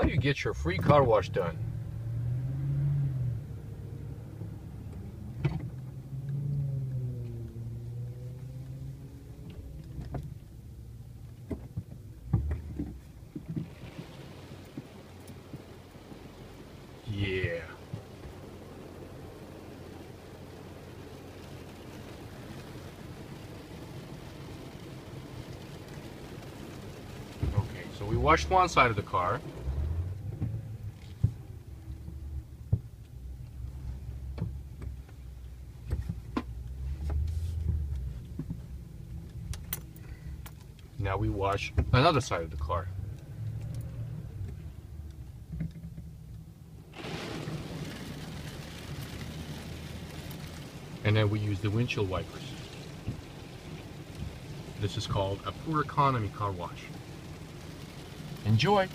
do you get your free car wash done? Yeah. Okay, so we washed one side of the car. Now we wash another side of the car. And then we use the windshield wipers. This is called a poor economy car wash. Enjoy!